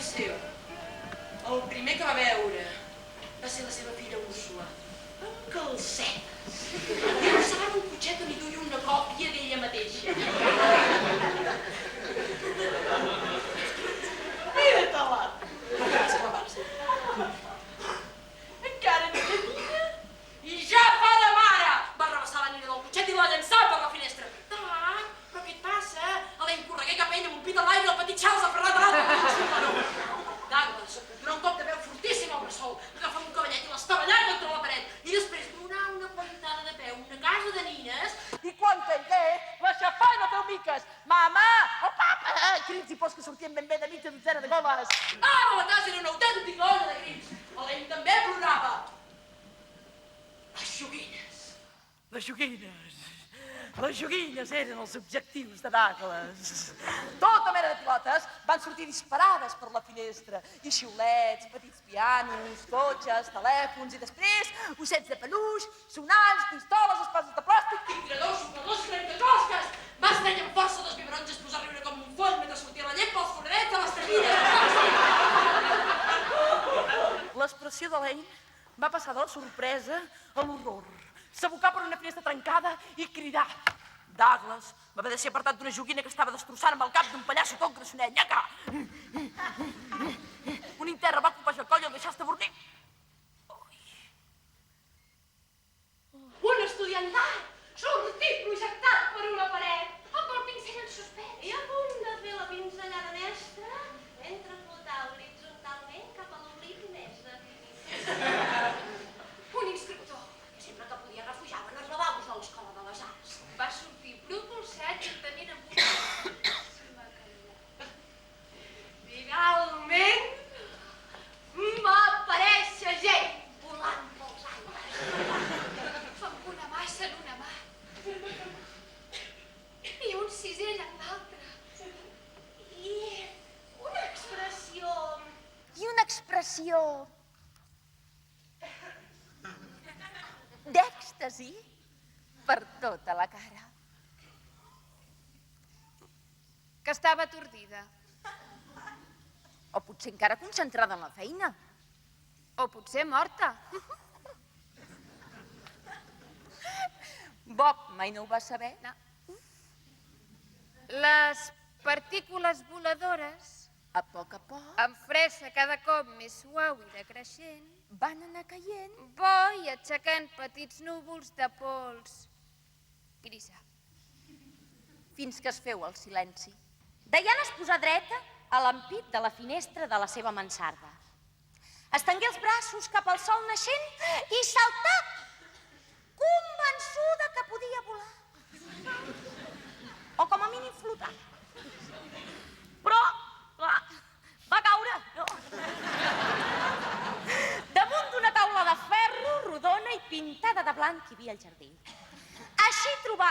seu. El primer que va veure va ser la seva filla Úrsula, amb calcetes. I alçava un cotxet on hi duia una còpia d'ella mateixa. Mira-te-la! Va exclamar-se. Encara no camina i ja fa de mare! Va rebassar la nina del cotxet i la llançar per la finestra. Però què et passa? Elaine corregué cap a ella amb un pit a l'aire i el petit Charles aferrat a l'altre. Douglas, donà un cop de veu fortíssim al bressol, agafar un cavallet i l'estavellar contra la paret i després donar una plantada de peu a una casa de nines i quan caigué, l'aixafar i no feu miques. Mama! O papa! Crits i pors que sortien ben bé de mitja dotzena de goles. La casa era una autèntica olla de crits. Elaine també plorava. Les joguines eren els objectius de Douglas. Tota mena de pilotes van sortir disparades per la finestra. I xiulets, petits pianos, cotxes, telèfons i després ossets de peluix, sonalls, pistoles, espases de plàstic, vibradors, sopladors, trencaclosques. Va estrènyer amb força dos biberons i es posà a riure com un foll mentre sortia la llet pels foradets de les taquilles. L'expressió d'Elaine va passar de la sorpresa a l'horror. S'abocà per una finestra trencada i cridar. Douglas va haver de ser apartat d'una joguina que estava destrossant amb el cap d'un pallasso tot grassonet. Nyaca! Un intern va copejar el coll i el deixà estabornir. Un estudiant d'art sortit projectat per una paret amb el pincell en suspens i a punt de fer la pinzellada mestra mentre flotava horitzontalment cap a l'oblit més definitiu. Un instructor que sempre que podia refugiava en els lavabos de l'Escola de les Arts. Va sortir propulsat juntament amb una altíssima caiguda. Finalment va aparèixer gent volant pels aires. Amb una massa en una mà i un cisell en l'altra. I una expressió d'èxtasi per tota la cara. Que estava atordida. O potser encara concentrada en la feina. O potser morta. Bob mai no ho va saber. No. Les partícules voladores, A poc, amb fressa cada cop més suau i decreixent, van anar caient. bo i aixecant petits núvols de pols grisa. Fins que es feu el silenci. Diana es posà dreta a l'ampit de la finestra de la seva mansarda. Estengué els braços cap al sol naixent i saltà, convençuda que podia volar. O com a mínim flotar. Però, clar, va caure. Damunt d'una taula de ferro rodona i pintada de blanc hi havia al jardí. Així trobà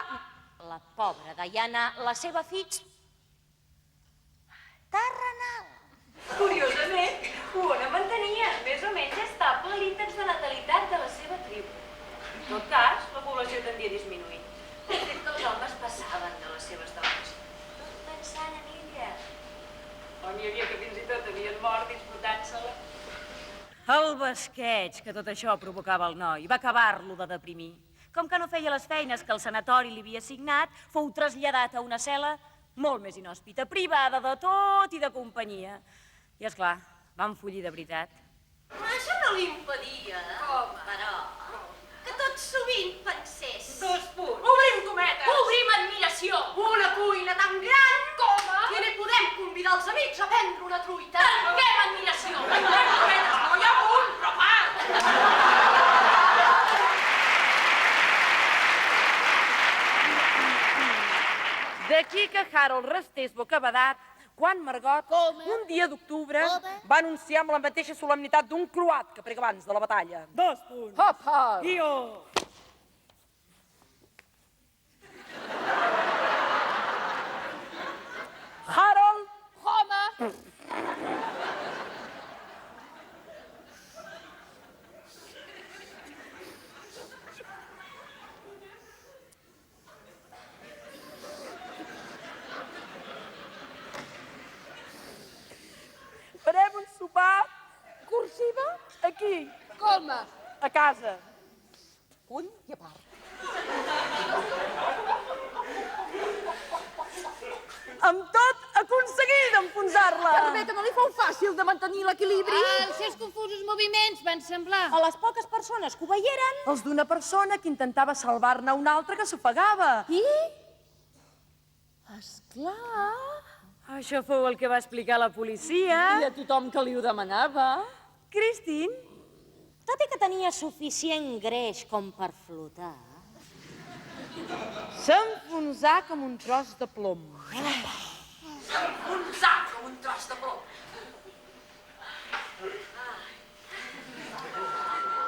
la pobra Diana la seva fitx terrenal. Curiosament, Ona mantenia més o menys estable l'índex de natalitat de la seva tribu. En tot cas, la població tendia a disminuir. De fet, que els homes passaven de les seves dones, tot pensant en ella. O n'hi havia que fins i tot havien mort disputant-se-la. El basqueig que tot això provocava el noi va acabar-lo de deprimir. Com que no feia les feines que el sanatori li havia assignat, fou traslladat a una cel·la molt més inhòspita, privada de tot i de companyia. I, esclar, van follir de veritat. Però això no li impedia, però, que tot sovint pensés. 2 punts. Obrim cometes! Obrim admiració! Una cuina tan gran com que n'hi podem convidar els amics a prendre una truita. Tanquem admiració! Tanquem cometes! No hi ha punt, però part! D'aquí que Harold restés bocabadat quan Margot, un dia d'octubre, va anunciar amb la mateixa solemnitat d'un croat que prega abans de la batalla. 2 punts. Hop, hop! Io! Harold! Home! Farem un sopar cursiva aquí, Com? a casa. Punt i a part. Amb tot aconseguir d'enfonsar-la. Que no li fou fàcil de mantenir l'equilibri. Els seus confusos moviments van semblar. A les poques persones que ho veieren... Els d'una persona que intentava salvar-ne una altra que s'ofegava. I? Esclar. Això fou el que va explicar la policia. I a tothom que li ho demanava. Christine, Tot i que tenia suficient greix com per flotar... S'enfonsà com un tros de plom. Un sac com un tros de plom.